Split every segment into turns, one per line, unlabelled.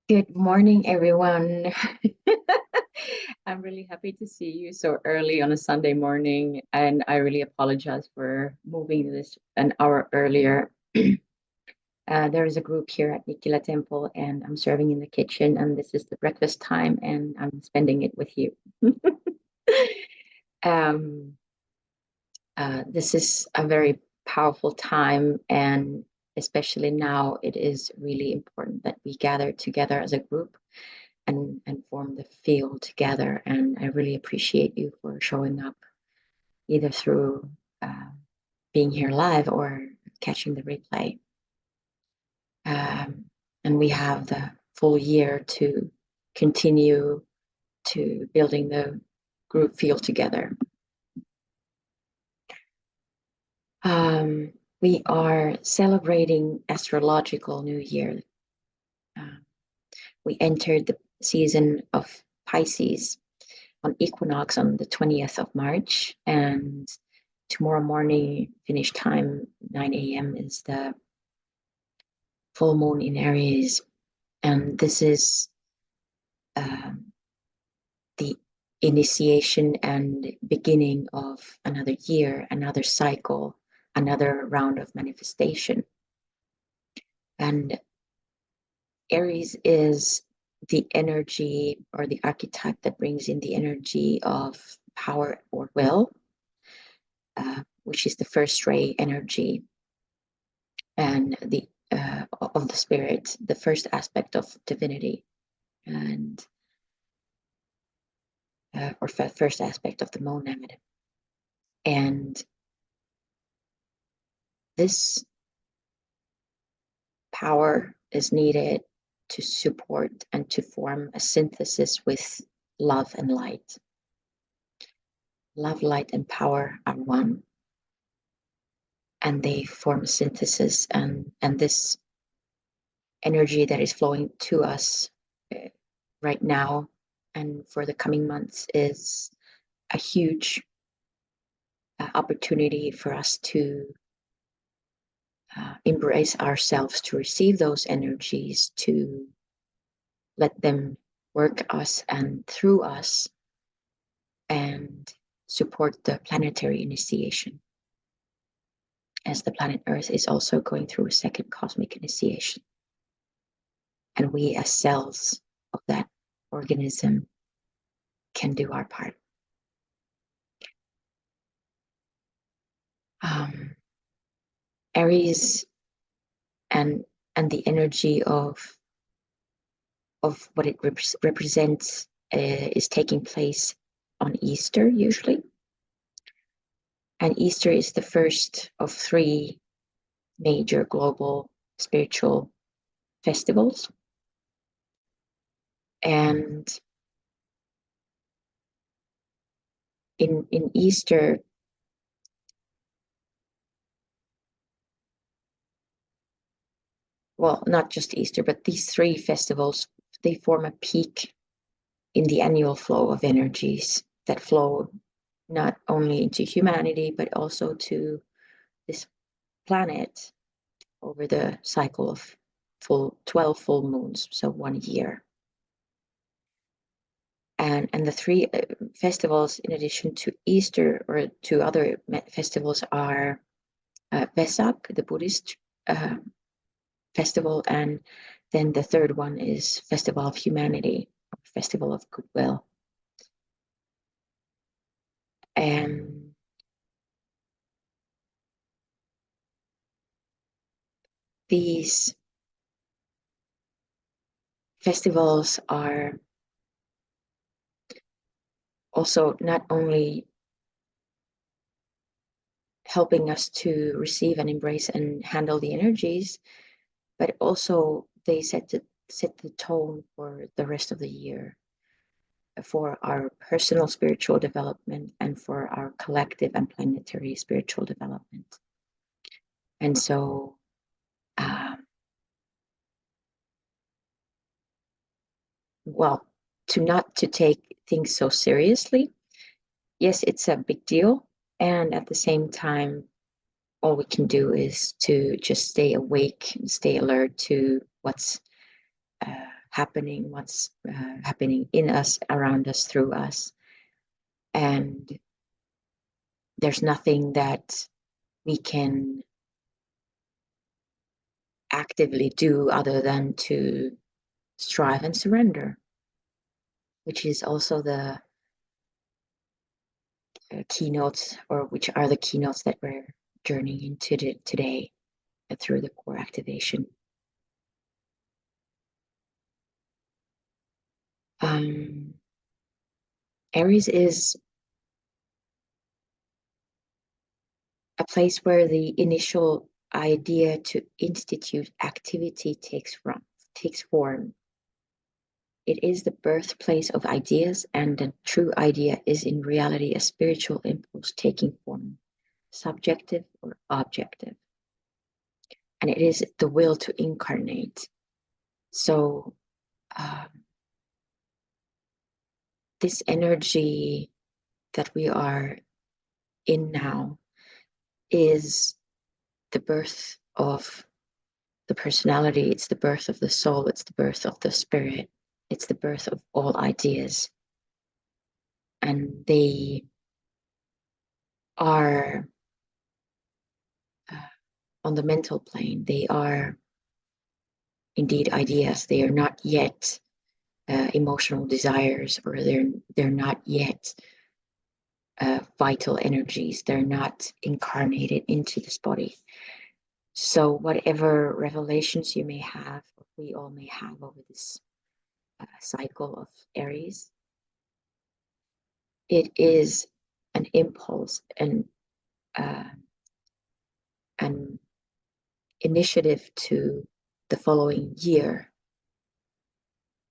Good morning, everyone. I'm really happy to see you so early on a Sunday morning, and I really apologize for moving this an hour earlier. There is a group here at Nikila Temple, and I'm serving in the kitchen, and this is the breakfast time, and I'm spending it with you. um, this is a very powerful time, and especially now, it is really important that we gather together as a group and form the field together. And I really appreciate you for showing up, either through being here live or catching the replay. And we have the full year to continue to building the group field together. We are celebrating astrological New Year. We entered the season of Pisces on equinox on the 20th of March, and tomorrow morning, finish time, 9 a.m. is the full moon in Aries. And this is the initiation and beginning of another year, another cycle, another round of manifestation. And Aries is the energy or the archetype that brings in the energy of power or will, which is the first ray energy, and the of the spirit, the first aspect of divinity, and or first aspect of the monad. And this power is needed to support and to form a synthesis with love and light. Love, light, and power are one, and they form a synthesis, and this energy that is flowing to us right now and for the coming months is a huge opportunity for us to embrace ourselves, to receive those energies, to let them work us and through us, and support the planetary initiation, as the planet Earth is also going through a second cosmic initiation. And we as cells of that organism can do our part. Aries and the energy of what it represents is taking place on Easter usually. And Easter is the first of 3 major global spiritual festivals. And in Easter, well, not just Easter, but these 3 festivals, they form a peak in the annual flow of energies that flow not only into humanity, but also to this planet over the cycle of 12 full moons, so 1 year. And the 3 festivals, in addition to Easter or to other festivals, are Wesak, the Buddhist festival, and then the third one is Festival of Humanity, or Festival of Goodwill. And these festivals are also not only helping us to receive and embrace and handle the energies, but also they set the tone for the rest of the year, for our personal spiritual development and for our collective and planetary spiritual development. And so well, not to take things so seriously. Yes, it's a big deal. And at the same time, all we can do is to just stay awake and stay alert to what's happening, what's happening in us, around us, through us. And there's nothing that we can actively do other than to strive and surrender, which is also the keynotes, or which are the keynotes that we're journeying into today through the core activation. Aries is a place where the initial idea to institute activity takes form. It is the birthplace of ideas, and the true idea is in reality a spiritual impulse taking form, subjective or objective. And it is the will to incarnate. So this energy that we are in now is the birth of the personality, it's the birth of the soul, it's the birth of the spirit, it's the birth of all ideas. And they are on the mental plane, they are indeed ideas. They are not yet emotional desires, or they're not yet vital energies. They're not incarnated into this body. So whatever revelations you may have, or we all may have over this cycle of Aries, it is an impulse and an initiative to the following year,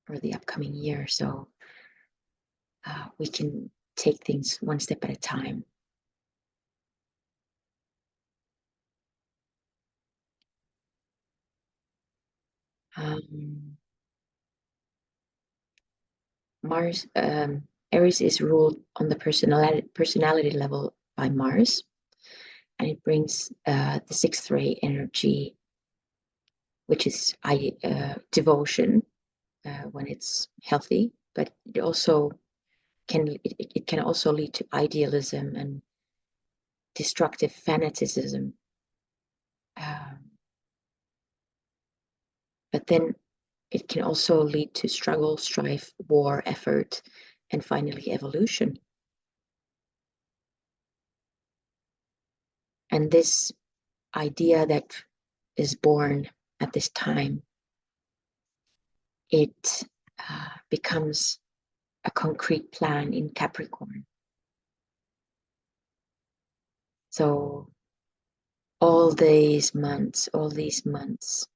or the upcoming year. So we can take things one step at a time. Mars, Aries is ruled on the personality level by Mars, and it brings the sixth ray energy, which is devotion when it's healthy, but it also it can also lead to idealism and destructive fanaticism. But then it can also lead to struggle, strife, war, effort, and finally evolution. And this idea that is born at this time, it becomes a concrete plan in Capricorn. So all these months,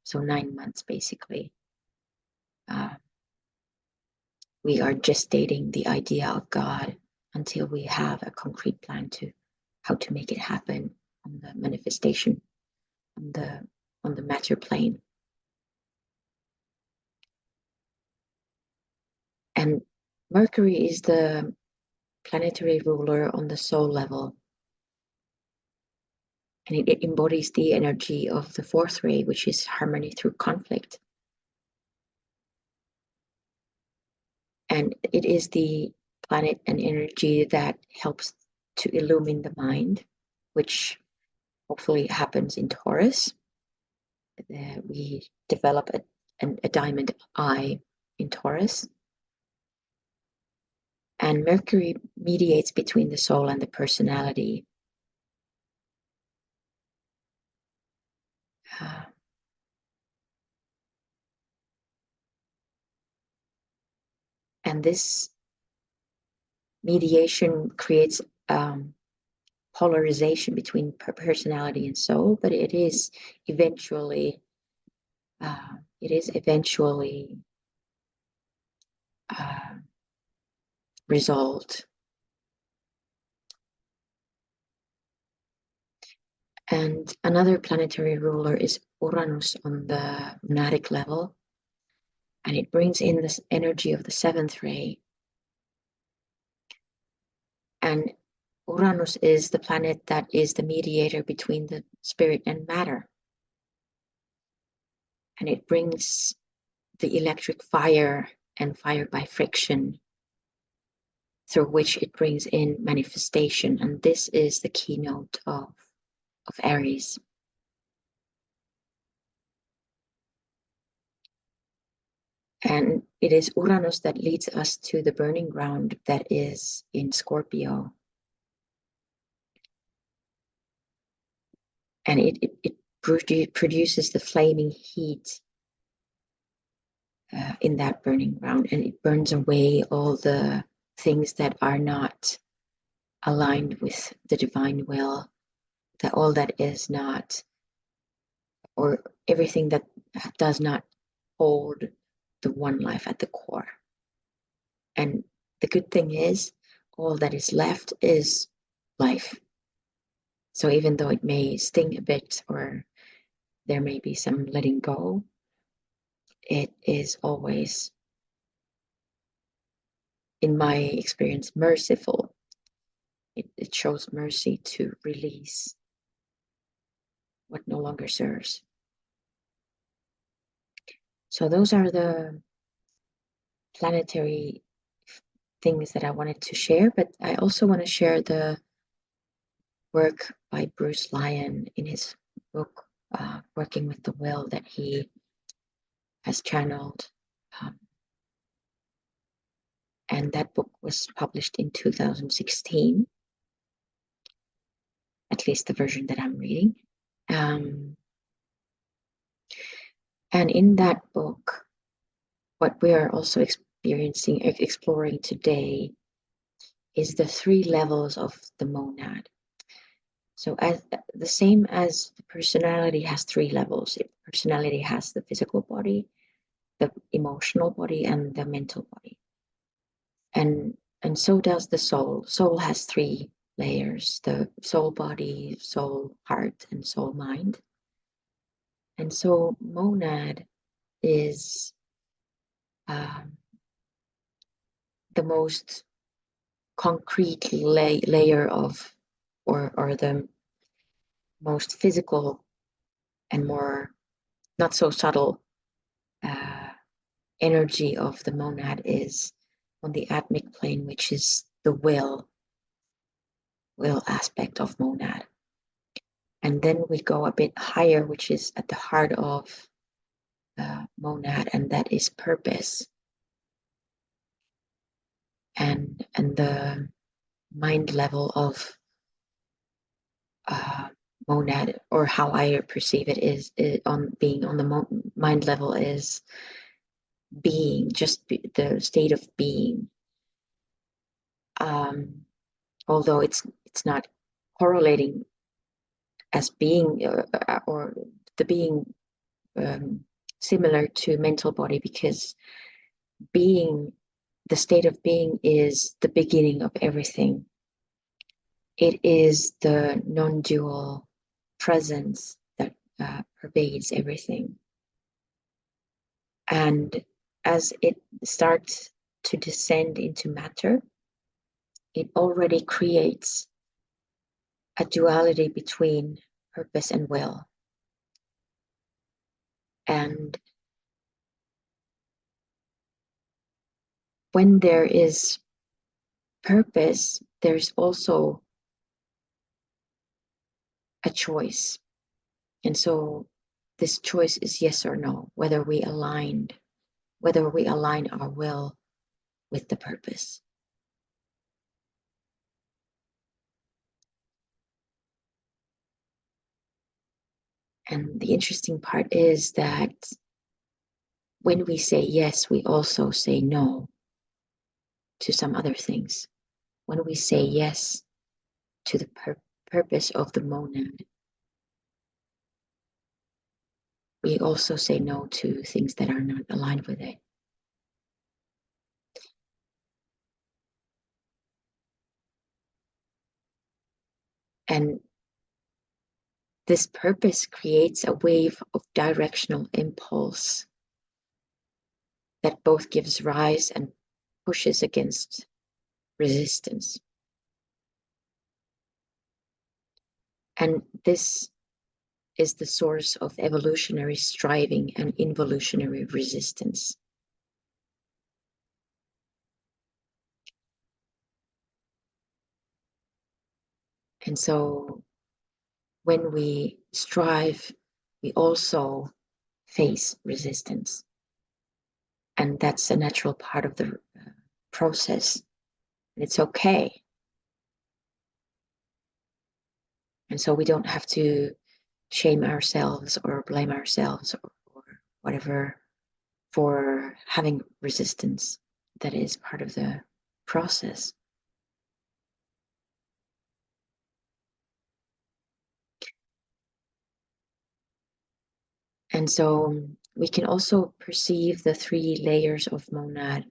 so 9 months basically, we are gestating the idea of God until we have a concrete plan to how to make it happen on the manifestation, on the matter plane. And Mercury is the planetary ruler on the soul level, and it embodies the energy of the fourth ray, which is harmony through conflict. And it is the planet and energy that helps to illumine the mind, which hopefully happens in Taurus. We develop a diamond eye in Taurus. And Mercury mediates between the soul and the personality. And this mediation creates polarization between personality and soul, but it is eventually resolved. And another planetary ruler is Uranus on the monadic level, and it brings in this energy of the seventh ray. And Uranus is the planet that is the mediator between the spirit and matter. And it brings the electric fire and fire by friction through which it brings in manifestation. And this is the keynote of Aries. And it is Uranus that leads us to the burning ground that is in Scorpio. And it produces the flaming heat in that burning ground, and it burns away all the things that are not aligned with the divine will, that all that is not, or everything that does not hold the one life at the core. And the good thing is, all that is left is life. So even though it may sting a bit, or there may be some letting go, it is always, in my experience, merciful. It shows mercy to release what no longer serves. So those are the planetary things that I wanted to share, but I also want to share the work by Bruce Lyon in his book, Working with the Will, that he has channeled. And that book was published in 2016, at least the version that I'm reading. And in that book, what we are also exploring today is the 3 levels of the monad. So as the same as the personality has 3 levels. Personality has the physical body, the emotional body, and the mental body. And so does the soul. Soul has 3 layers: the soul body, soul heart, and soul mind. And so monad is the most concrete layer of, or the most physical and more not so subtle energy of the monad is on the atmic plane, which is the will aspect of monad. And then we go a bit higher, which is at the heart of monad, and that is purpose. And the mind level of monad, or how I perceive it, is on being on the mind level is being, the state of being. Although it's not correlating as being or the being similar to mental body, because being, the state of being, is the beginning of everything. It is the non-dual presence that pervades everything. And as it starts to descend into matter, it already creates a duality between purpose and will. And when there is purpose, there's also a choice. And so this choice is yes or no, whether we align our will with the purpose. And the interesting part is that when we say yes, we also say no to some other things. When we say yes to the purpose of the monad, we also say no to things that are not aligned with it. And this purpose creates a wave of directional impulse that both gives rise and pushes against resistance. And this is the source of evolutionary striving and involutionary resistance. And so when we strive, we also face resistance. And that's a natural part of the process. And it's okay. And so we don't have to shame ourselves or blame ourselves or whatever for having resistance. That is part of the process. And so we can also perceive the 3 layers of monad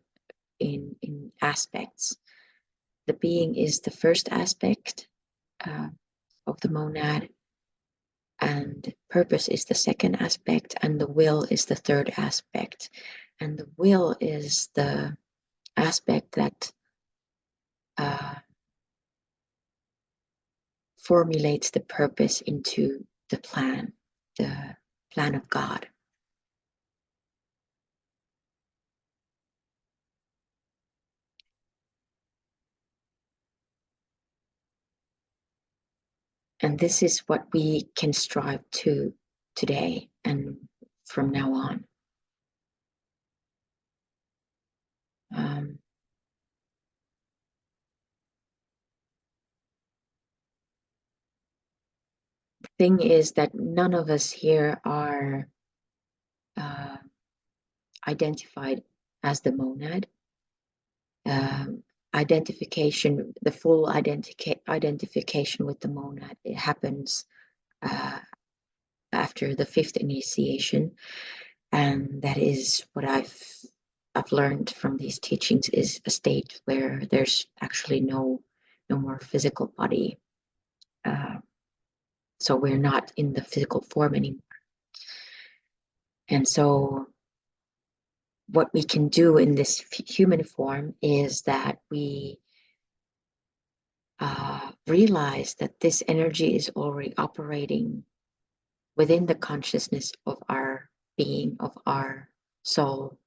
in aspects. The being is the first aspect of the monad, and purpose is the second aspect, and the will is the third aspect. And the will is the aspect that formulates the purpose into the plan of God. And this is what we can strive to today and from now on. The thing is that none of us here are identified as the monad. Identification, the full identification with the monad, it happens after the 5th initiation, and that is what I've learned from these teachings, is a state where there's actually no more physical body. So we're not in the physical form anymore. And so what we can do in this human form is that we realize that this energy is already operating within the consciousness of our being, of our soul.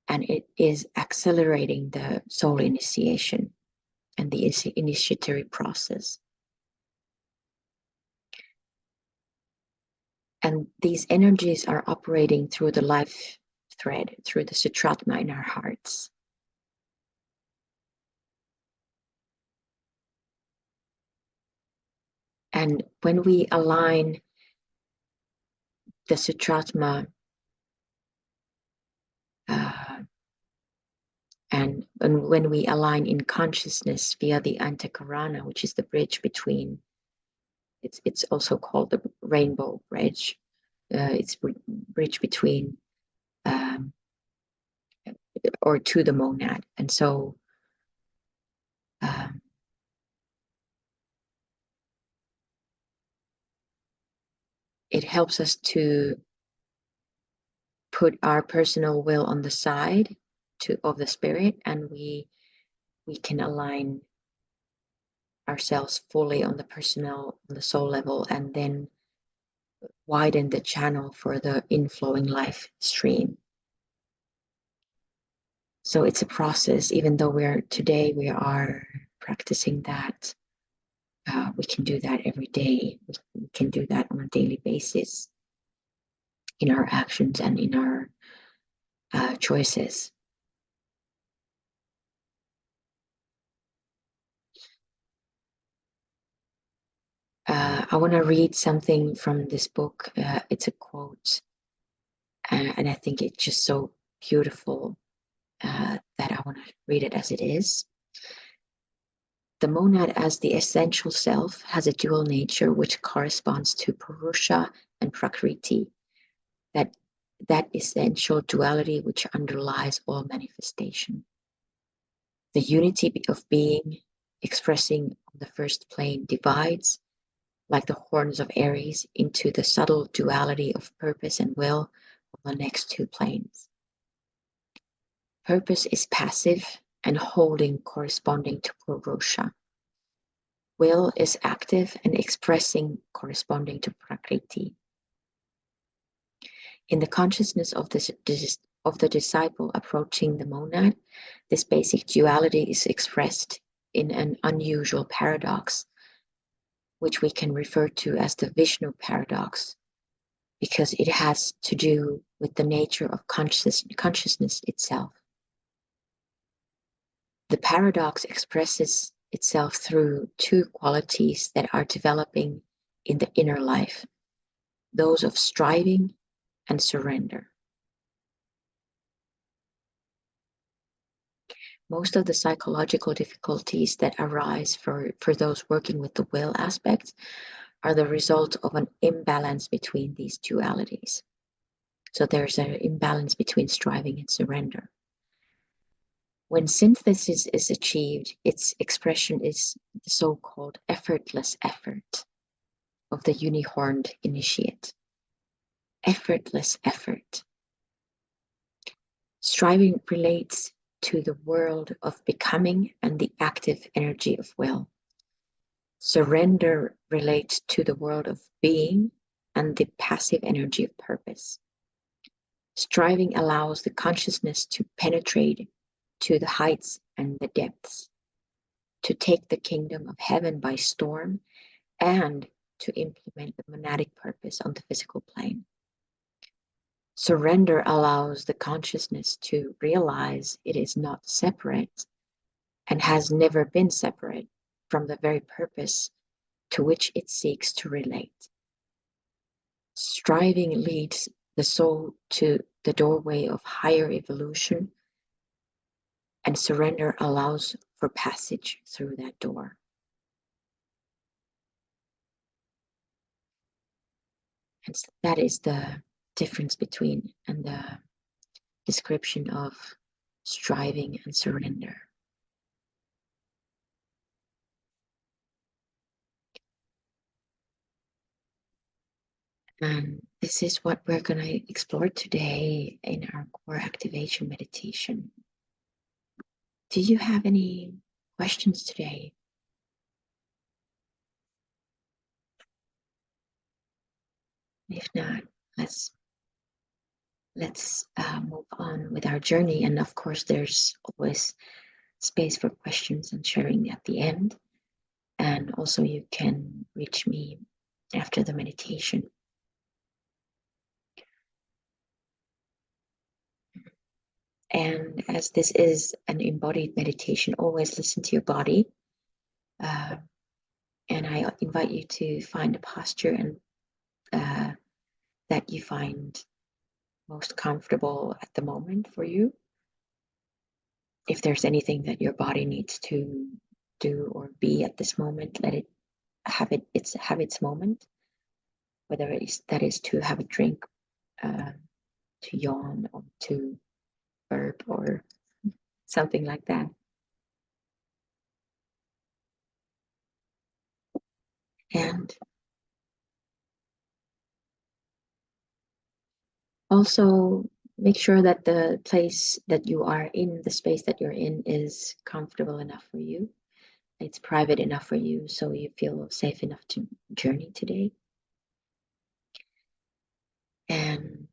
And it is accelerating the soul initiation and the initiatory process. And these energies are operating through the life thread, through the sutratma in our hearts. And when we align the sutratma and when we align in consciousness via the antakarana, which is the bridge between, it's also called the rainbow bridge. It's bridge between or to the monad. And so it helps us to put our personal will on the side of the spirit, and we can align ourselves fully on the personal, on the soul level, and then widen the channel for the inflowing life stream. So it's a process. Even though we are practicing that, we can do that every day. We can do that on a daily basis in our actions and in our choices. I want to read something from this book. It's a quote, and I think it's just so beautiful that I want to read it as it is. The monad as the essential self has a dual nature which corresponds to Purusha and Prakriti, that essential duality which underlies all manifestation. The unity of being expressing on the first plane divides, like the horns of Aries, into the subtle duality of purpose and will on the next 2 planes. Purpose is passive and holding corresponding to Purusha, will is active and expressing corresponding to Prakriti. In the consciousness of the disciple approaching the monad, this basic duality is expressed in an unusual paradox, which we can refer to as the Vishnu paradox, because it has to do with the nature of consciousness itself. The paradox expresses itself through two qualities that are developing in the inner life, those of striving and surrender. Most of the psychological difficulties that arise for those working with the will aspects are the result of an imbalance between these dualities. So there's an imbalance between striving and surrender. When synthesis is achieved, its expression is the so-called effortless effort of the unihorned initiate. Effortless effort. Striving relates to the world of becoming and the active energy of will. Surrender relates to the world of being and the passive energy of purpose. Striving allows the consciousness to penetrate to the heights and the depths, to take the kingdom of heaven by storm, and to implement the monadic purpose on the physical plane. Surrender allows the consciousness to realize it is not separate and has never been separate from the very purpose to which it seeks to relate. Striving leads the soul to the doorway of higher evolution, and surrender allows for passage through that door. And that is the difference between and the description of striving and surrender. And this is what we're going to explore today in our core activation meditation. Do you have any questions today? If not, let's move on with our journey. And of course, there's always space for questions and sharing at the end. And also you can reach me after the meditation. And as this is an embodied meditation, always listen to your body. And I invite you to find a posture and that you find most comfortable at the moment for you. If there's anything that your body needs to do or be at this moment, let it have its moment. Whether that is to have a drink, to yawn, or to burp, or something like that. And also make sure that the place that you are in, the space that you're in, is comfortable enough for you. It's private enough for you, so you feel safe enough to journey today. And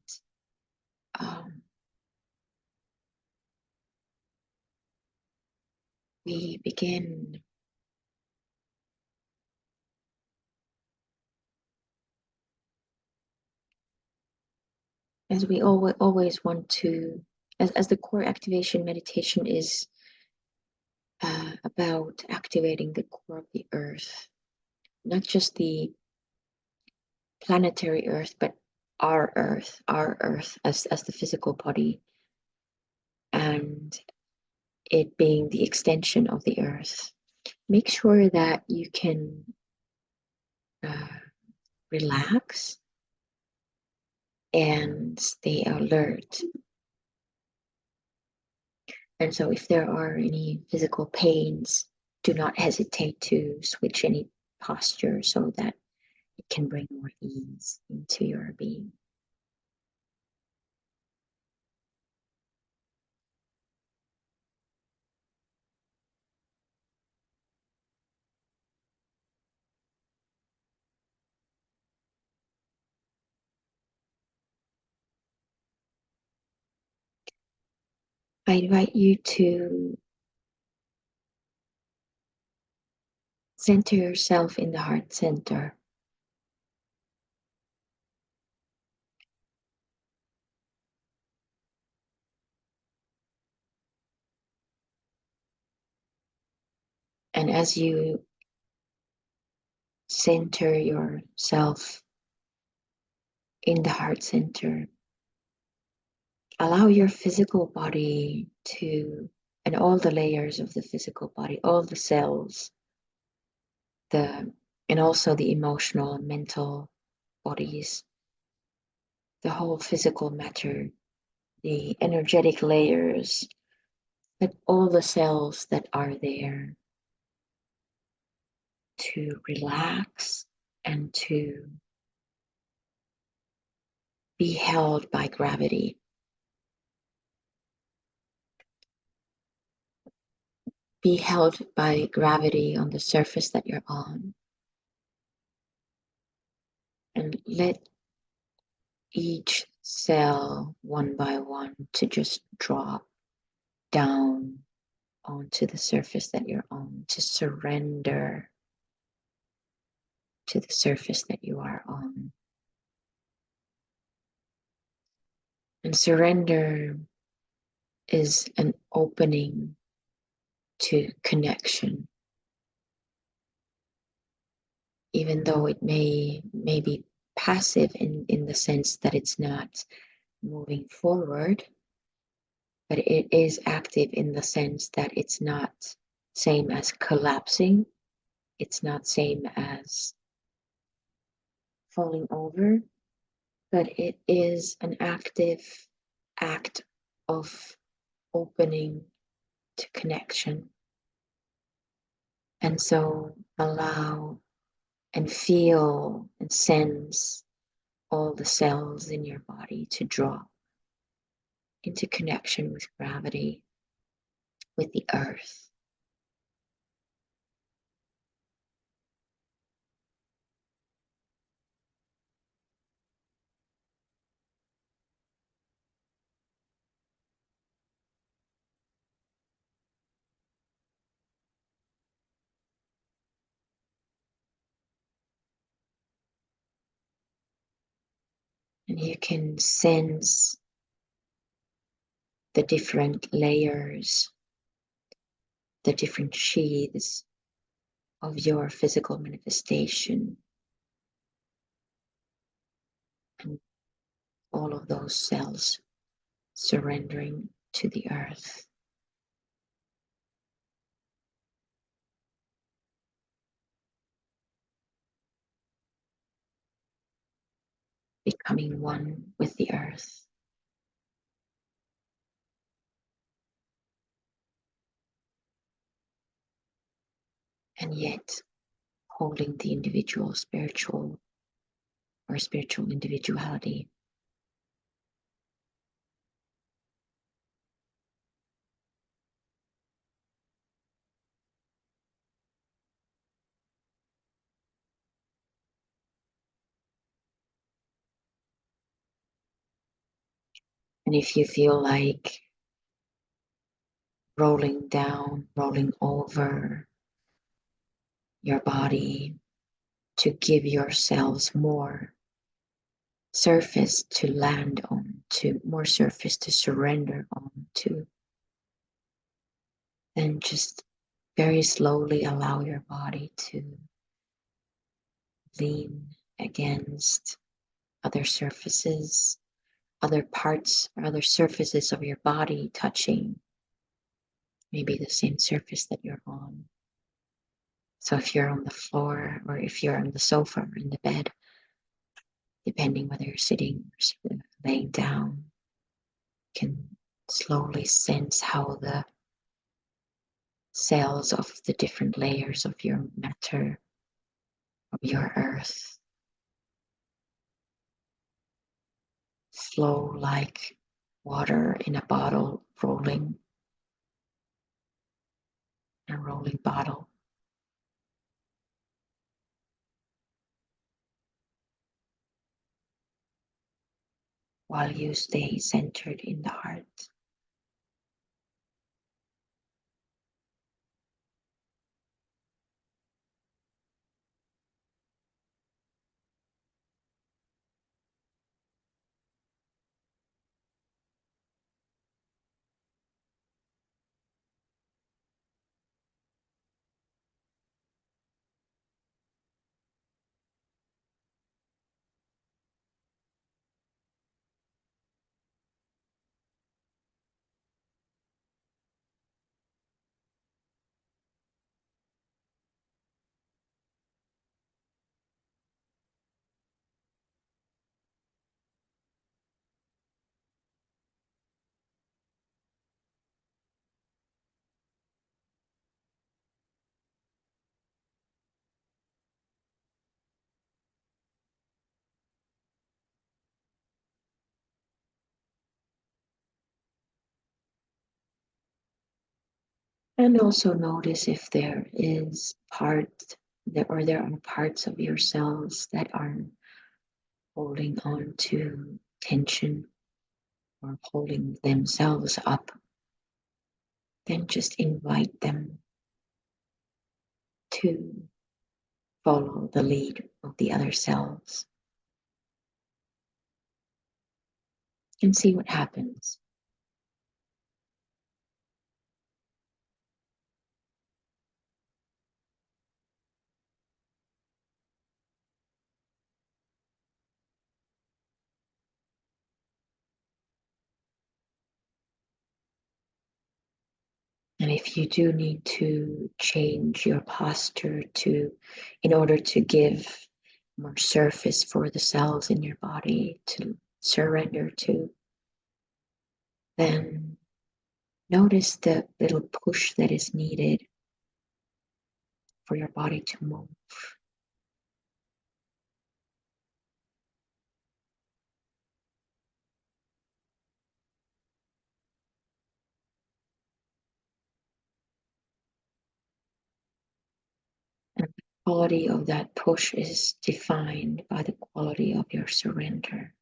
we begin. As we always want to, as the core activation meditation is about activating the core of the earth, not just the planetary earth, but our earth as the physical body, and it being the extension of the earth. Make sure that you can relax and stay alert. And so if there are any physical pains, do not hesitate to switch any posture so that it can bring more ease into your being. I invite you to center yourself in the heart center. And as you center yourself in the heart center, allow your physical body to, and all the layers of the physical body, all the cells, and also the emotional and mental bodies, the whole physical matter, the energetic layers, but all the cells that are there to relax and to be held by gravity. Be held by gravity on the surface that you're on. And let each cell, one by one, to just drop down onto the surface that you're on, to surrender to the surface that you are on. And surrender is an opening to connection, even though it may be passive in the sense that it's not moving forward, but it is active in the sense that it's not same as collapsing, it's not same as falling over, but it is an active act of opening to connection. And so allow and feel and sense all the cells in your body to drop into connection with gravity, with the earth. And you can sense the different layers, the different sheaths of your physical manifestation. And all of those cells surrendering to the earth. Becoming one with the earth. And yet holding the individual spiritual or spiritual individuality. And if you feel like rolling down, rolling over your body to give yourselves more surface to land on, to more surface to surrender on to, then just very slowly allow your body to lean against other surfaces, other parts or other surfaces of your body touching maybe the same surface that you're on. So if you're on the floor or if you're on the sofa or in the bed, depending whether you're sitting or laying down, you can slowly sense how the cells of the different layers of your matter, of your earth, flow like water in a bottle rolling, a rolling bottle. While you stay centered in the heart. And also notice if there is there are parts of yourselves that are holding on to tension or holding themselves up. Then just invite them to follow the lead of the other selves and see what happens. And if you do need to change your posture in order to give more surface for the cells in your body to surrender to, then notice the little push that is needed for your body to move. And the quality of that push is defined by the quality of your surrender.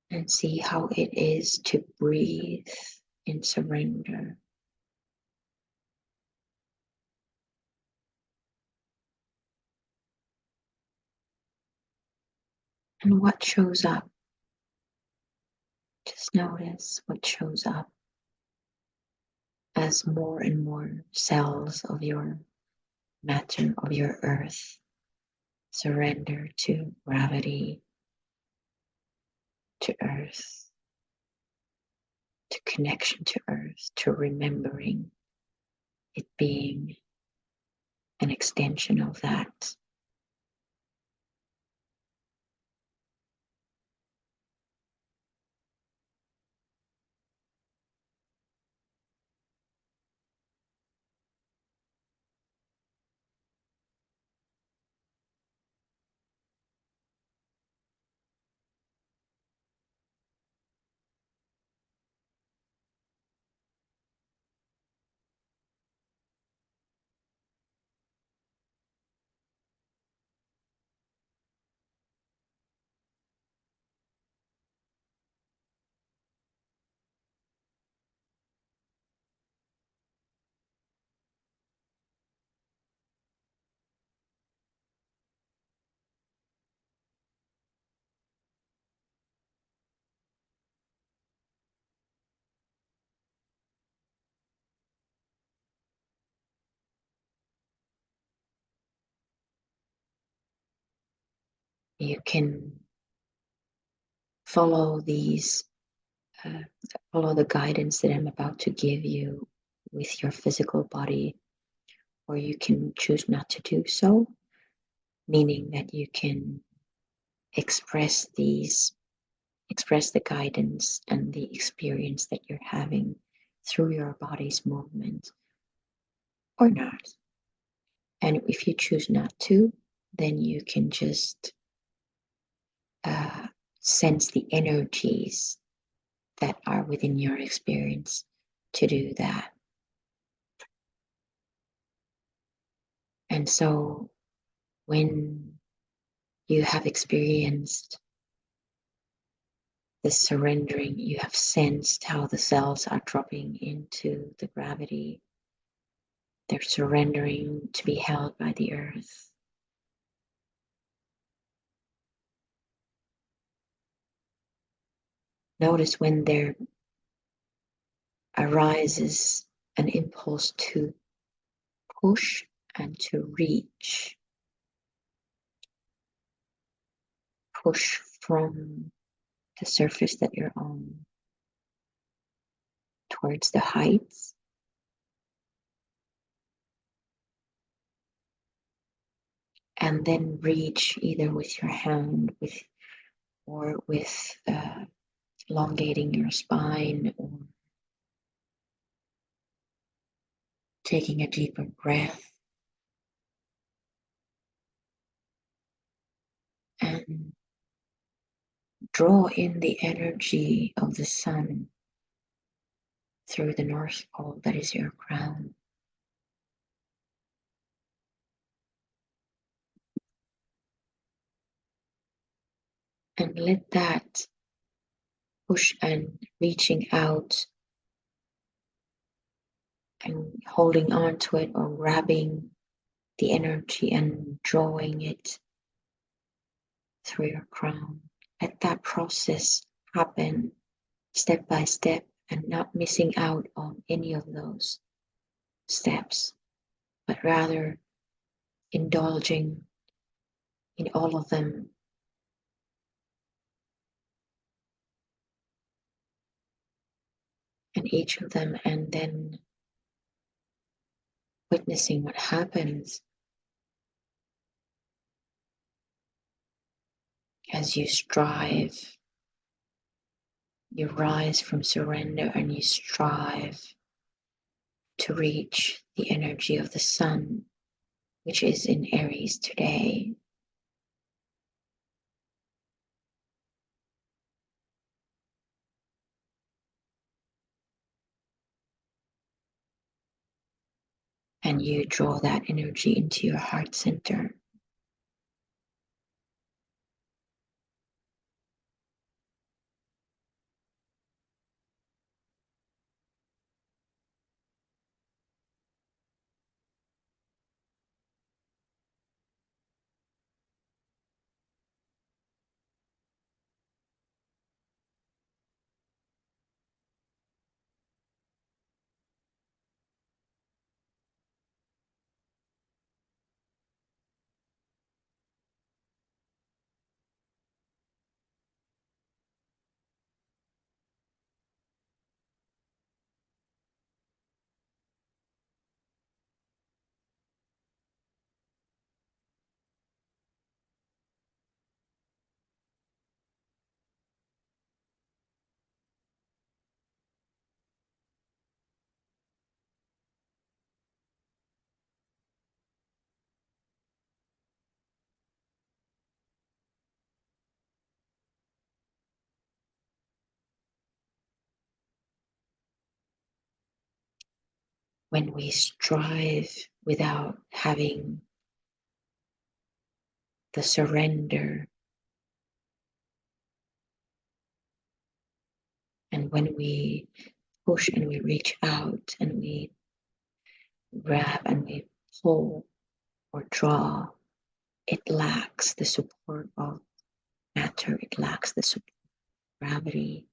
And see how it is to breathe in surrender. And what shows up. Just notice what shows up as more and more cells of your matter, of your earth, surrender to gravity, to earth, to connection to earth, to remembering it being an extension of that. You can follow uh, follow the guidance that I'm about to give you with your physical body, or you can choose not to do so, meaning that you can express the guidance and the experience that you're having through your body's movement or not. And if you choose not to, then you can just uh, sense the energies that are within your experience to do that. And so when you have experienced the surrendering, you have sensed how the cells are dropping into the gravity. They're surrendering to be held by the earth. Notice when there arises an impulse to push and to reach. Push from the surface that you're on towards the heights. And then reach either with your hand or with elongating your spine or taking a deeper breath. And draw in the energy of the sun through the North Pole, that is your crown. And let that push and reaching out and holding on to it or grabbing the energy and drawing it through your crown. Let that process happen step by step and not missing out on any of those steps, but rather indulging in all of them. And each of them, and then witnessing what happens as you strive. You rise from surrender and you strive to reach the energy of the sun, which is in Aries today. And you draw that energy into your heart center. When we strive without having the surrender, and when we push and we reach out and we grab and we pull or draw, it lacks the support of matter, it lacks the support of gravity.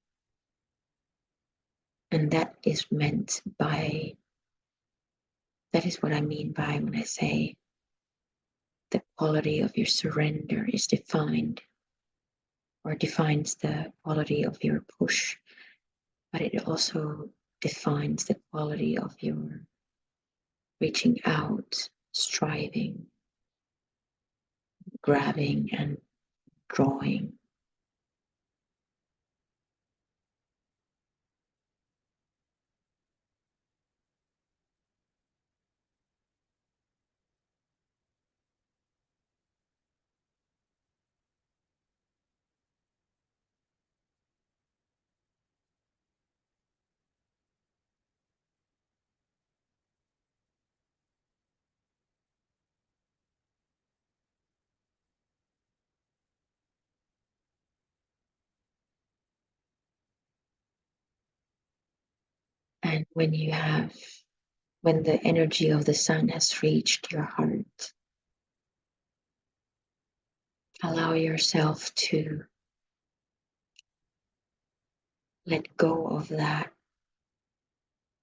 And that is what I mean by when I say the quality of your surrender is defined or defines the quality of your push, but it also defines the quality of your reaching out, striving, grabbing, and drawing. And when the energy of the sun has reached your heart, allow yourself to let go of that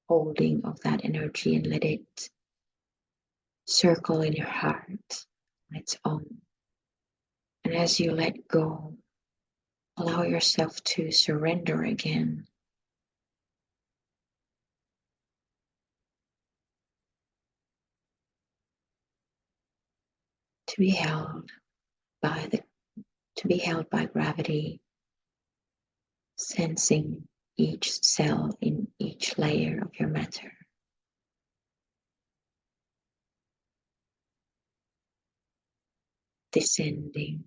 holding of that energy and let it circle in your heart on its own. And as you let go, allow yourself to surrender again. To be held by gravity, sensing each cell in each layer of your matter. Descending,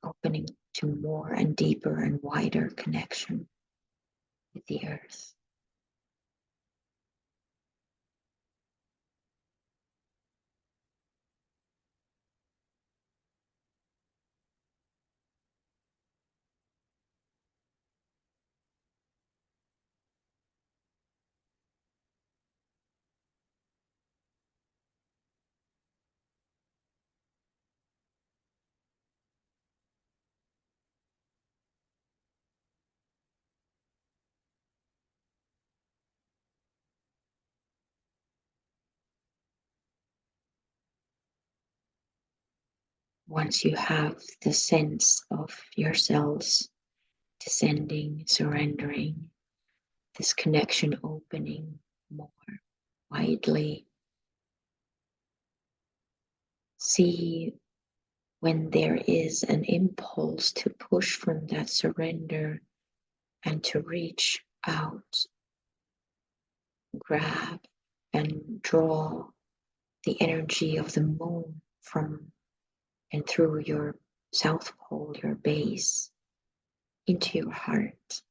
opening to more and deeper and wider connection with the earth. Once you have the sense of your cells descending, surrendering, this connection opening more widely, see when there is an impulse to push from that surrender and to reach out, grab and draw the energy of the moon from and through your south pole, your base, into your heart.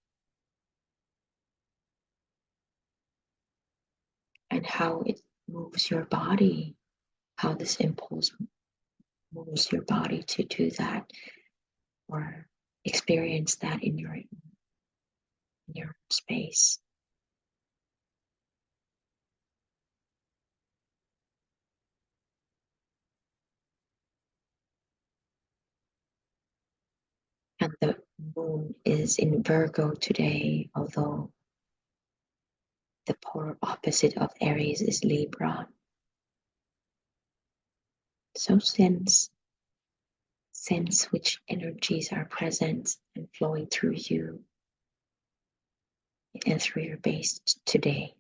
And how it moves your body, how this impulse moves your body to do that or experience that in your space. And the moon is in Virgo today, although the polar opposite of Aries is Libra. So sense which energies are present and flowing through you and through your base today.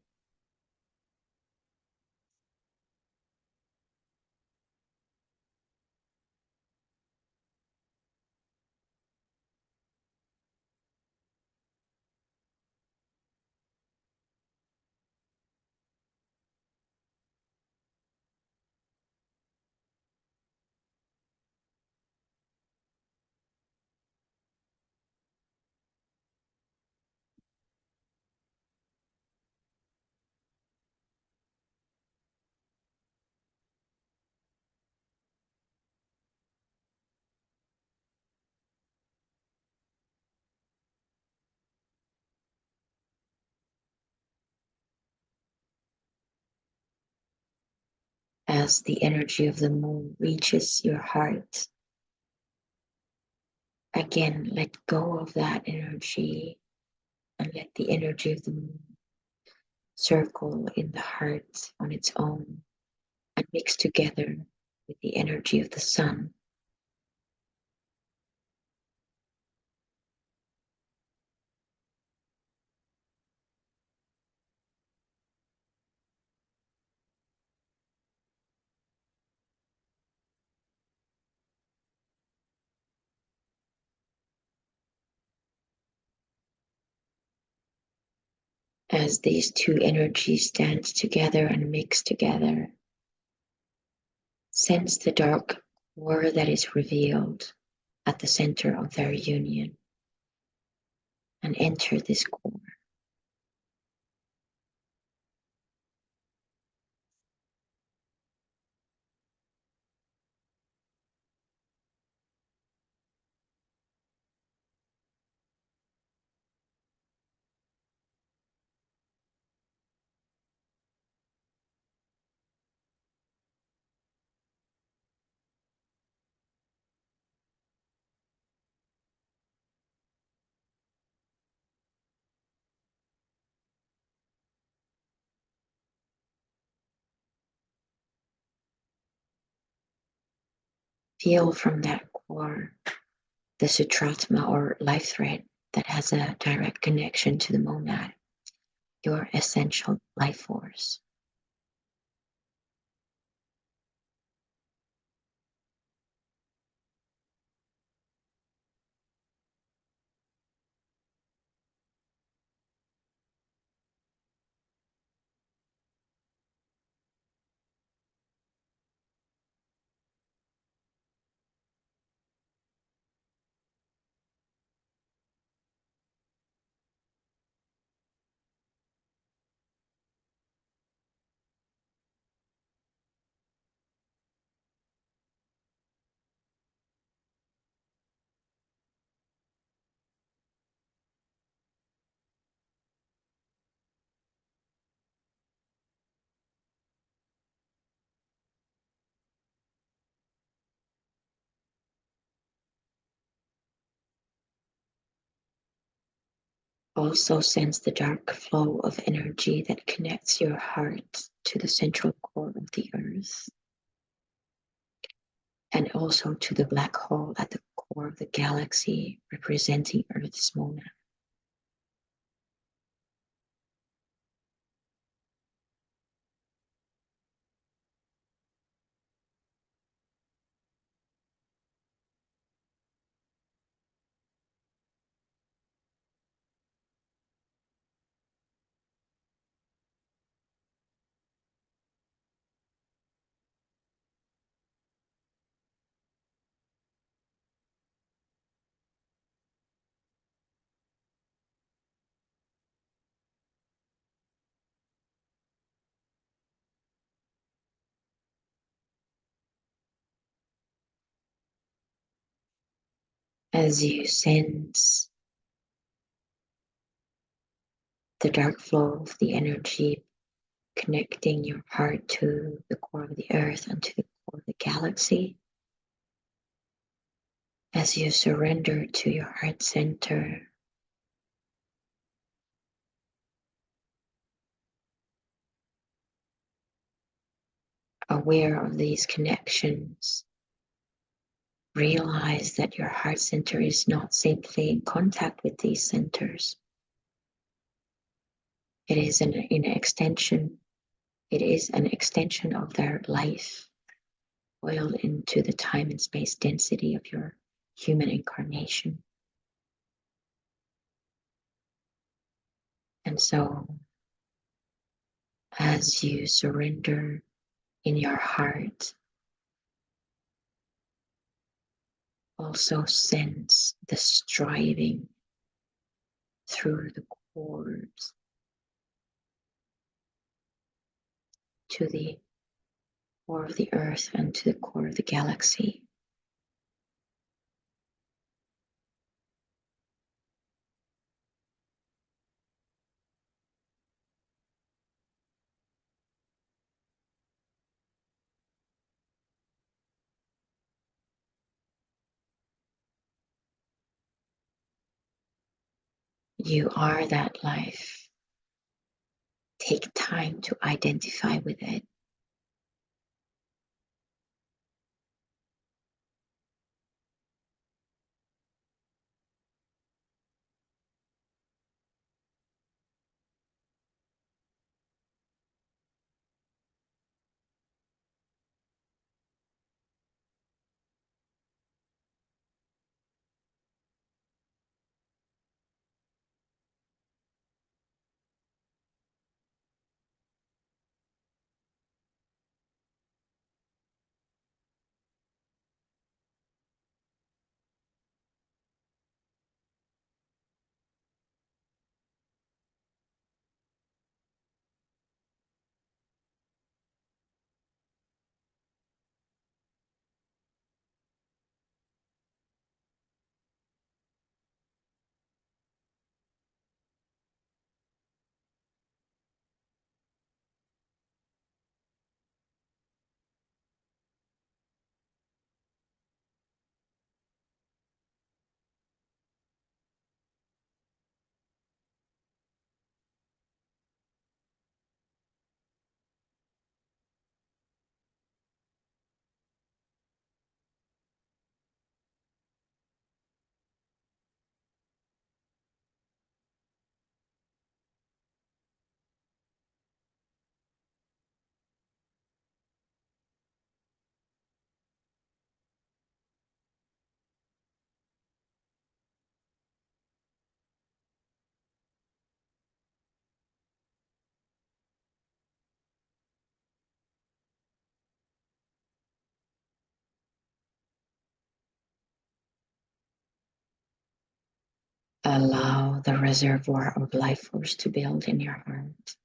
As the energy of the moon reaches your heart, again, let go of that energy and let the energy of the moon circle in the heart on its own and mix together with the energy of the sun. As these two energies dance together and mix together, sense the dark core that is revealed at the center of their union and enter this core. feel from that core the sutratma or life thread that has a direct connection to the monad, your essential life force. Also sense the dark flow of energy that connects your heart to the central core of the earth, and also to the black hole at the core of the galaxy, representing Earth's monad. As you sense the dark flow of the energy connecting your heart to the core of the earth and to the core of the galaxy, as you surrender to your heart center, aware of these connections, realize that your heart center is not simply in contact with these centers. It is an extension. It is an extension of their life, boiled into the time and space density of your human incarnation. And so, as you surrender in your heart, also sense the striving through the cords to the core of the earth and to the core of the galaxy. You are that life. Take time to identify with it. Allow the reservoir of life force to build in your heart.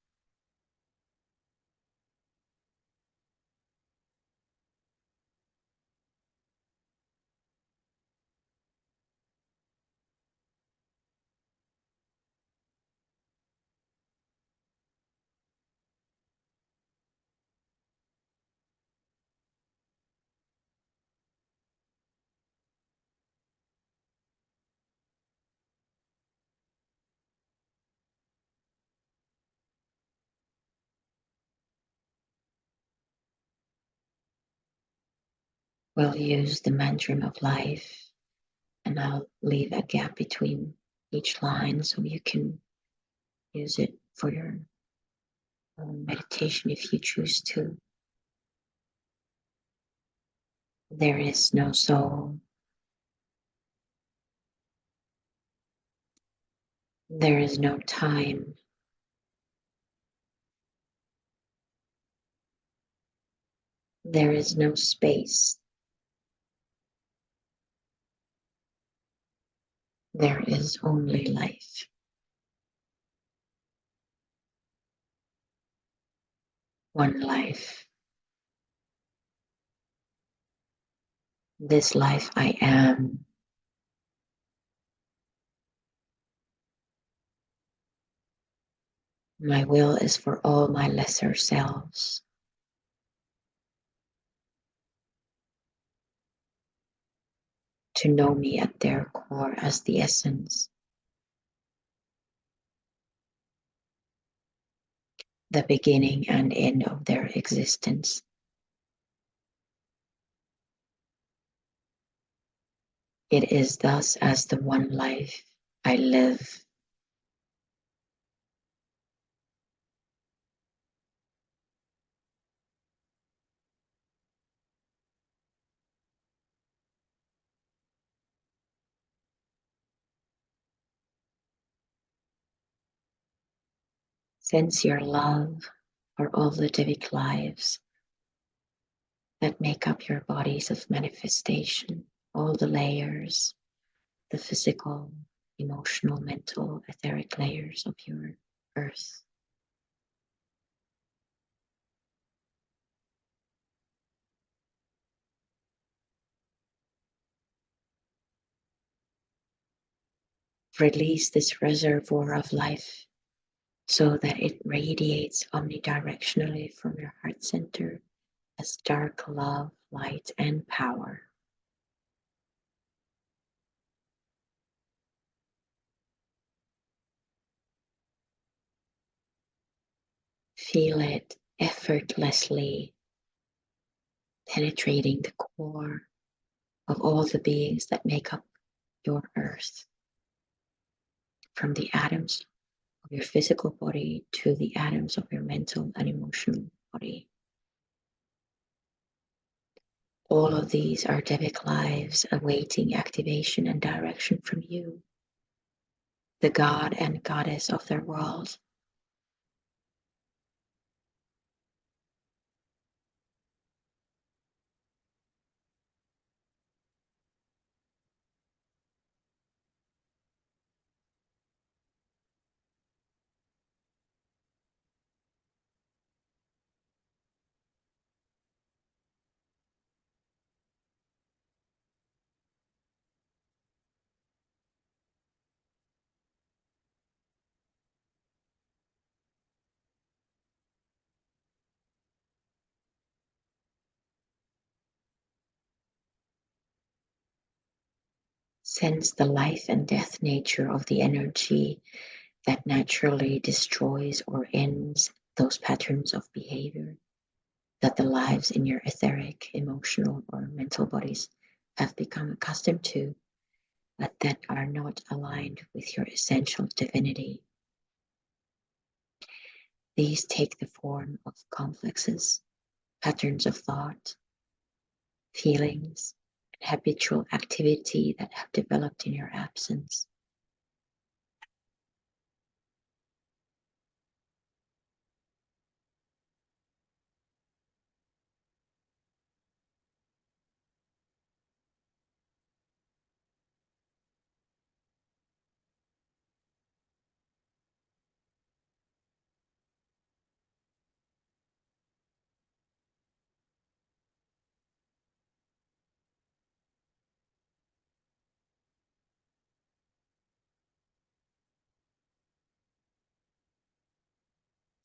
We'll use the mantra of life, and I'll leave a gap between each line so you can use it for your own meditation if you choose to. There is no soul. There is no time. There is no space. There is only life. One life. This life I am. My will is for all my lesser selves to know me at their core as the essence, the beginning and end of their existence. It is thus as the one life I live. Sense your love for all the Divic lives that make up your bodies of manifestation, all the layers, the physical, emotional, mental, etheric layers of your earth. Release this reservoir of life so that it radiates omnidirectionally from your heart center as dark love, light, and power. Feel it effortlessly penetrating the core of all the beings that make up your earth, from the atoms of your physical body to the atoms of your mental and emotional body. All of these are Devic lives awaiting activation and direction from you, the god and goddess of their world. Sense the life and death nature of the energy that naturally destroys or ends those patterns of behavior that the lives in your etheric, emotional, or mental bodies have become accustomed to, but that are not aligned with your essential divinity. These take the form of complexes, patterns of thought, feelings, and habitual activity that have developed in your absence.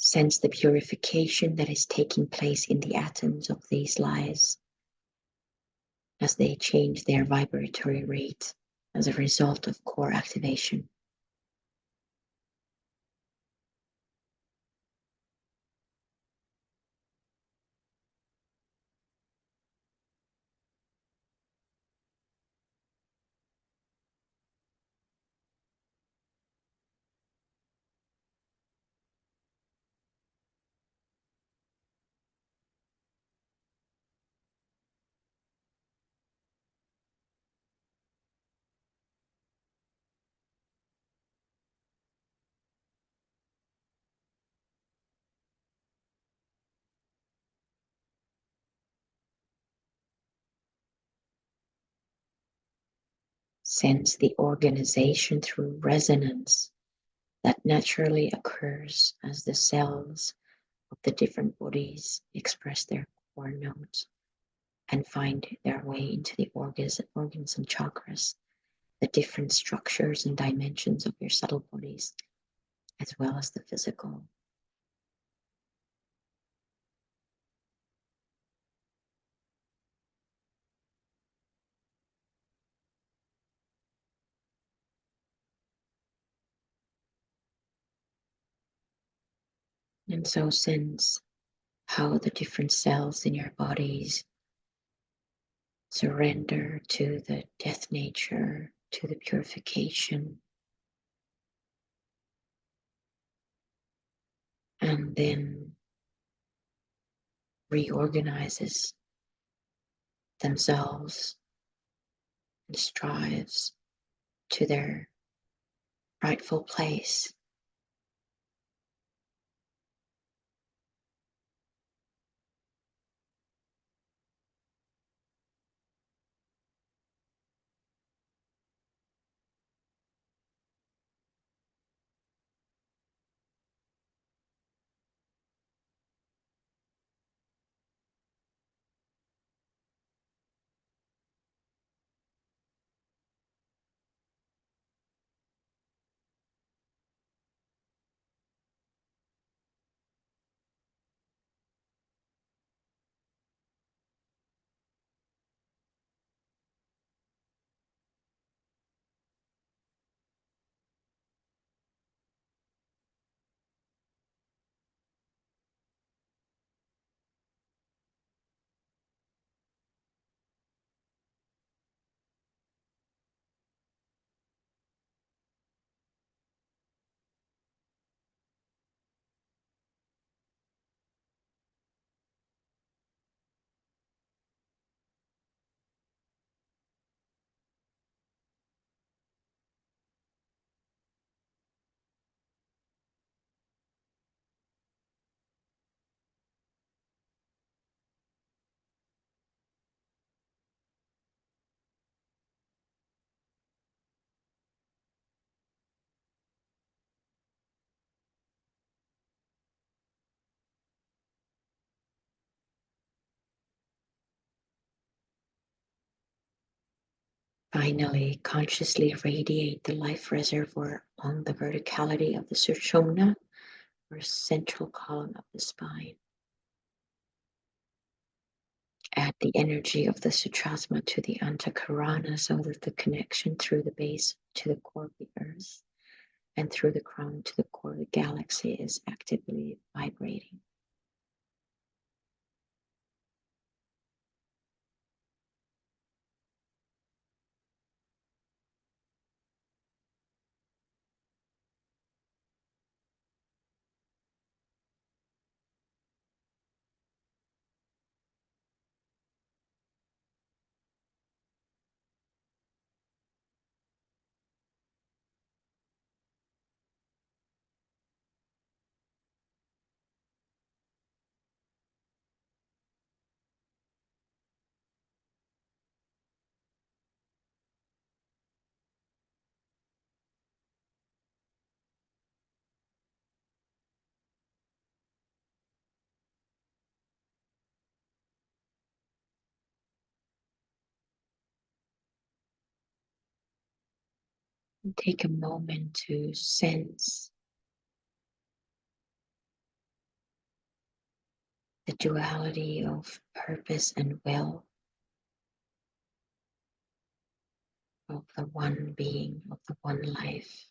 Sense the purification that is taking place in the atoms of these lies as they change their vibratory rate as a result of core activation. Sense the organization through resonance that naturally occurs as the cells of the different bodies express their core notes and find their way into the organs and chakras, the different structures and dimensions of your subtle bodies, as well as the physical. And so sense how the different cells in your bodies surrender to the death nature, to the purification, and then reorganizes themselves and strives to their rightful place. Finally, consciously radiate the life reservoir along the verticality of the Sushumna, or central column of the spine. Add the energy of the Sutrasma to the Antakarana so that the connection through the base to the core of the earth and through the crown to the core of the galaxy is actively vibrating. And take a moment to sense the duality of purpose and will, of the one being, of the one life.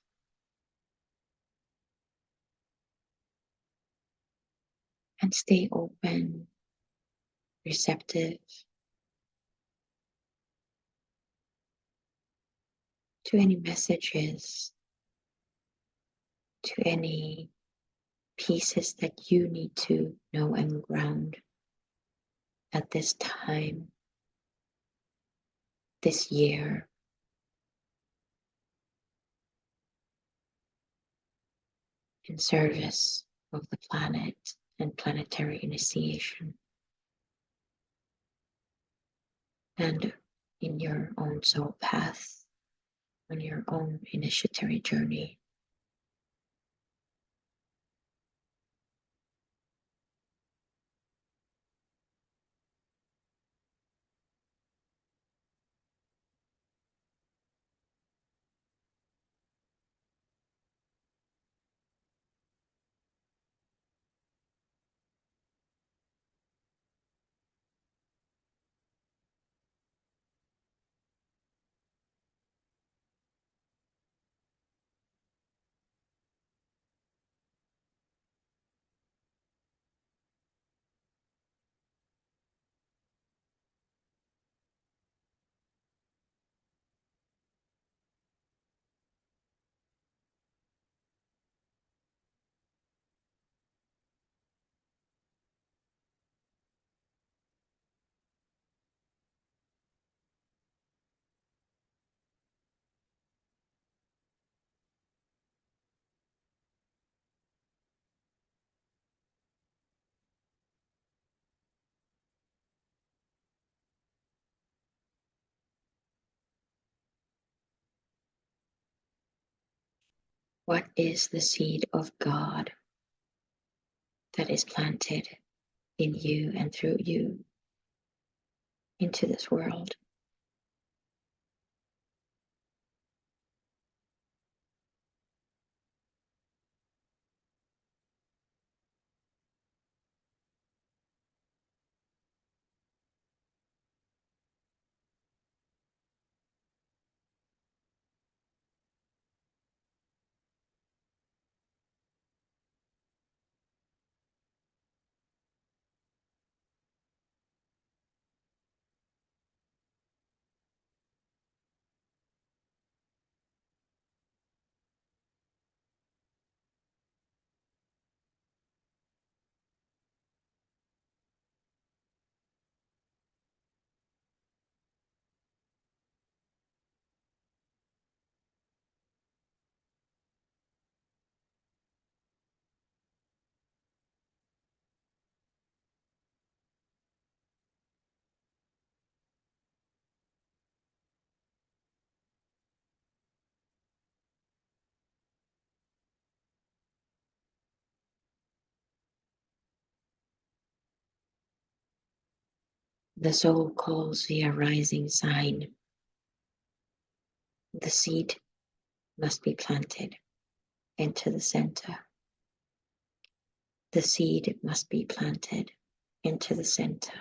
And stay open, receptive to any messages, to any pieces that you need to know and ground at this time, this year, in service of the planet and planetary initiation, and in your own soul path, on your own initiatory journey. What is the seed of God that is planted in you and through you into this world? The soul calls the arising sign. The seed must be planted into the center. The seed must be planted into the center.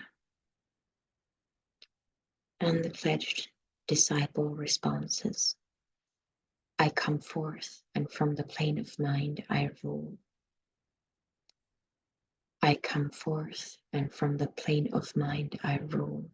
And the pledged disciple responses, I come forth, and from the plane of mind I rule. I come forth, and from the plane of mind I rule.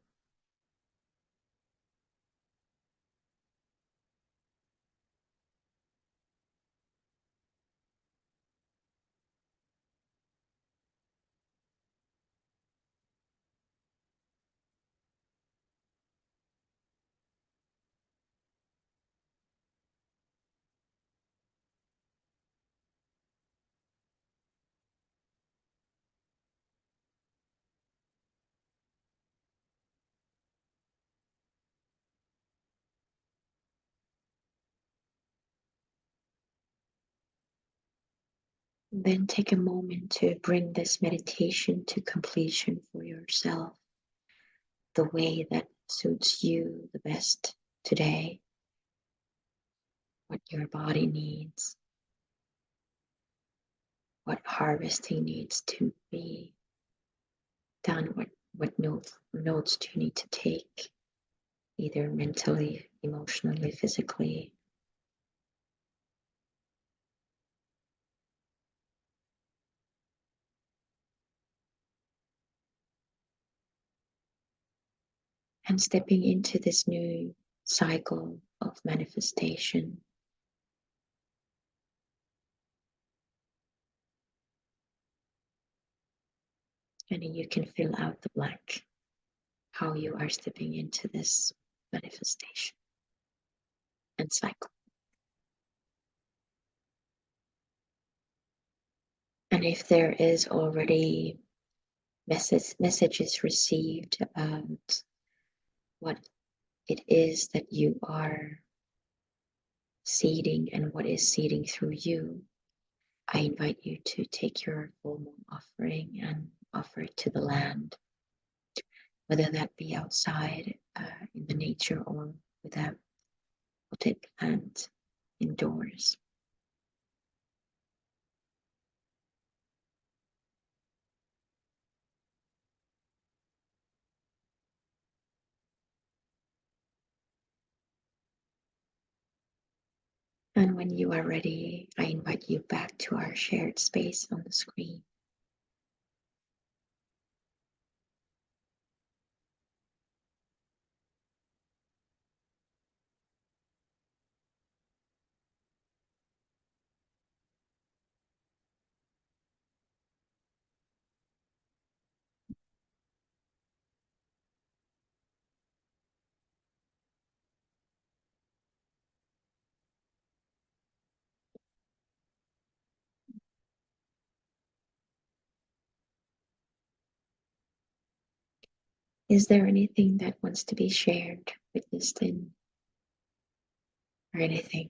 Then take a moment to bring this meditation to completion for yourself, the way that suits you the best today, what your body needs, what harvesting needs to be. down what notes do you need to take, either mentally, emotionally, physically. And stepping into this new cycle of manifestation. And you can fill out the blank, how you are stepping into this manifestation and cycle. And if there is already messages received about what it is that you are seeding and what is seeding through you, I invite you to take your full moon offering and offer it to the land, whether that be outside in the nature or with a potted plant indoors. And when you are ready, I invite you back to our shared space on the screen. Is there anything that wants to be shared, witnessed in, or anything?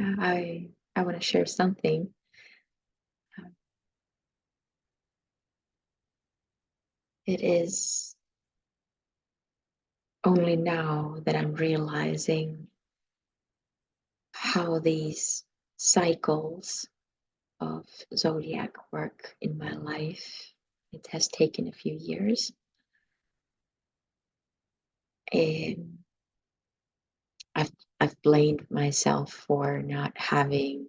I want to share something. It is only now that I'm realizing how these cycles of zodiac work in my life. It has taken a few years. And I've blamed myself for not having,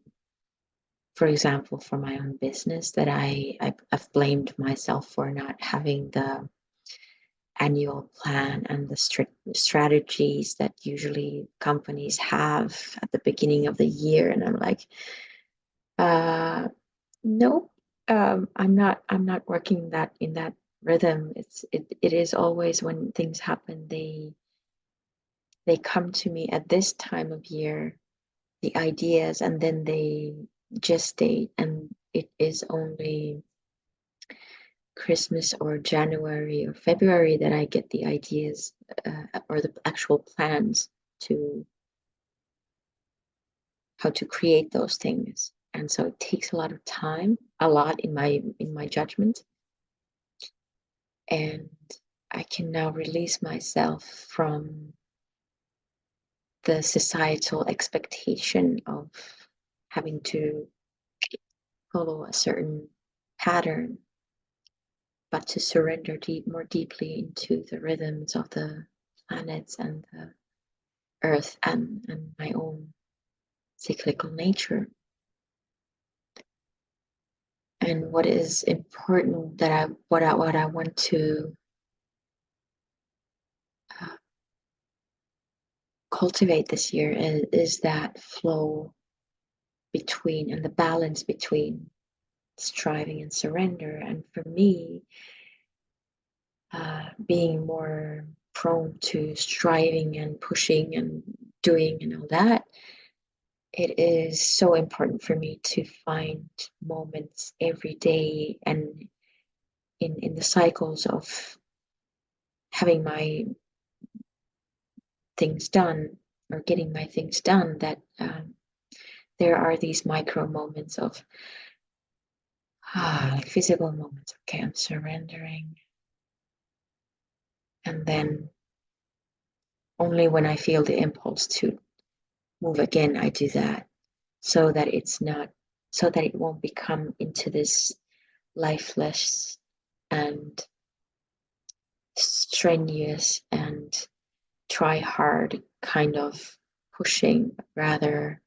for example, for my own business, that I've blamed myself for not having the annual plan and the strategies that usually companies have at the beginning of the year. And I'm like, nope, I'm not working that in that rhythm. It is always when things happen, they come to me at this time of year, the ideas, and then they gestate, and it is only Christmas or January or February that I get the ideas or the actual plans to how to create those things. And so it takes a lot of time, a lot in my judgment. And I can now release myself from the societal expectation of having to follow a certain pattern, but to surrender more deeply into the rhythms of the planets and the earth and my own cyclical nature. And what is important that what I want to uh, cultivate this year is that flow between and the balance between striving and surrender. And for me, being more prone to striving and pushing and doing and all that, it is so important for me to find moments every day and in the cycles of having my things done or getting my things done, that there are these micro moments of like physical moments. Okay, I'm surrendering. And then only when I feel the impulse to move again, I do that, so that it won't become into this lifeless and strenuous and try hard kind of pushing. Rather,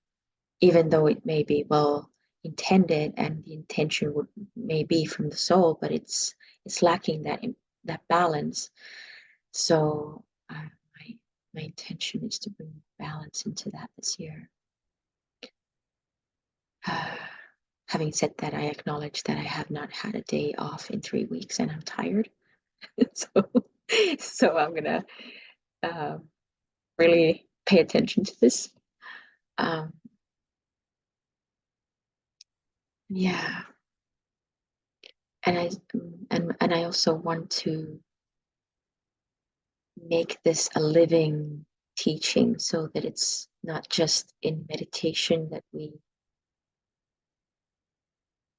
even though it may be well intended and the intention would may be from the soul, but it's lacking that balance. So my intention is to bring balance into that this year. Having said that, I acknowledge that I have not had a day off in 3 weeks and I'm tired. so I'm gonna really pay attention to this. Yeah, and I also want to make this a living teaching, so that it's not just in meditation that we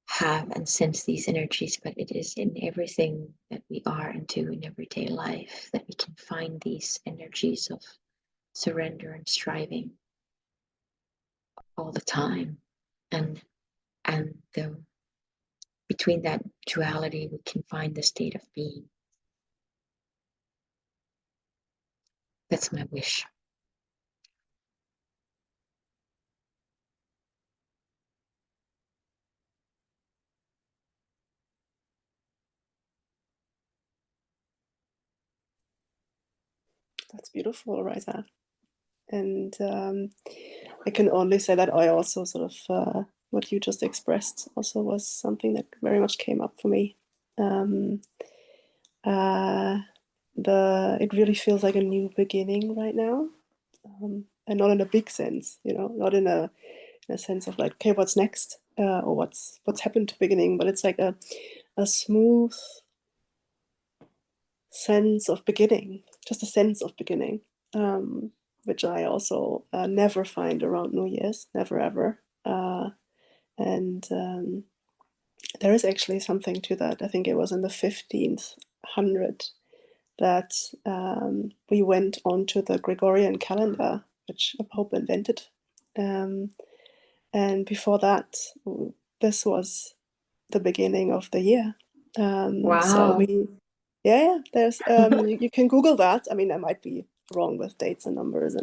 have and sense these energies, but it is in everything that we are and do in everyday life, that we can find these energies of surrender and striving all the time. And the between that duality, we can find the state of being. That's my wish.
That's beautiful, Risa. And I can only say that I also sort of what you just expressed also was something that very much came up for me. It really feels like a new beginning right now, and not in a big sense, not in a sense of like, okay, what's next, or what's happened to beginning, but it's like a smooth sense of beginning, just a sense of beginning, which I also never find around New Year's, never ever. And there is actually something to that. I think it was in the 1500 that we went onto the Gregorian calendar, which a pope invented. And before that, this was the beginning of the year. So
Wow.
yeah, there's you can Google that. I mean, I might be wrong with dates and numbers,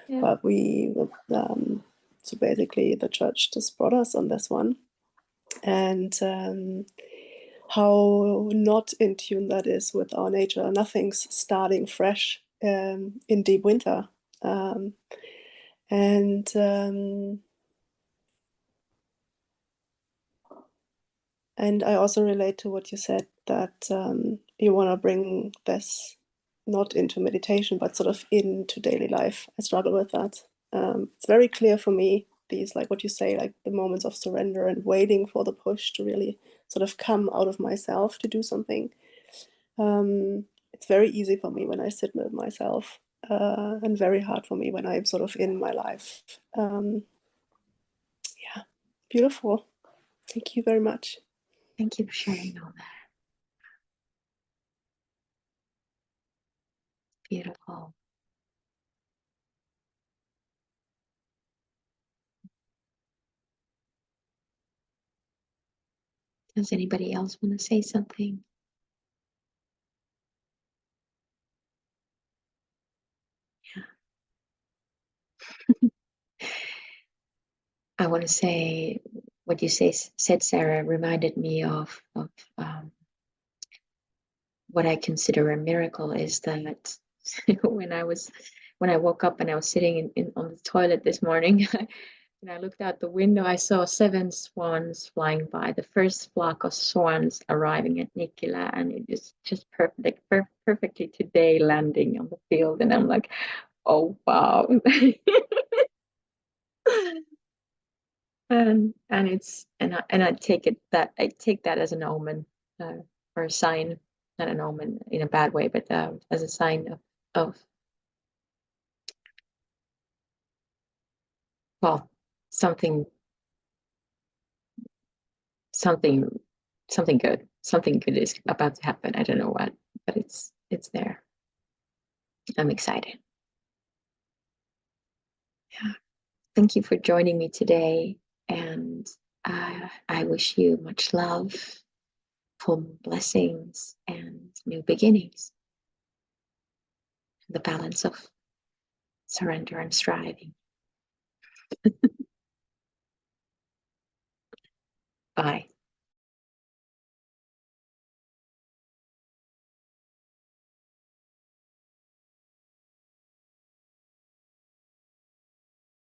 Yeah.
but we so basically the church just brought us on this one, and how not in tune that is with our nature. Nothing's starting fresh in deep winter, and I also relate to what you said, that you want to bring this not into meditation, but sort of into daily life. I struggle with that. It's very clear for me, these, like what you say, like the moments of surrender and waiting for the push to really sort of come out of myself to do something. It's very easy for me when I sit with myself, and very hard for me when I'm sort of in my life. Yeah, beautiful. Thank you very much.
Thank you for sharing all that. Beautiful. Does anybody else want to say something? Yeah. I want to say what you said, Sarah, reminded me of what I consider a miracle is that when I woke up and I was sitting on the toilet this morning, and I looked out the window, I saw 7 swans flying by. The first flock of swans arriving at Nikila, and it is just perfectly today landing on the field, and I'm like, oh wow. I take that as an omen, or a sign, not an omen in a bad way, but as a sign of well, something something something good is about to happen. I don't know what, but it's there. I'm excited. Yeah. Thank you for joining me today, and I wish you much love, full blessings, and new beginnings. The balance of surrender and striving. Bye.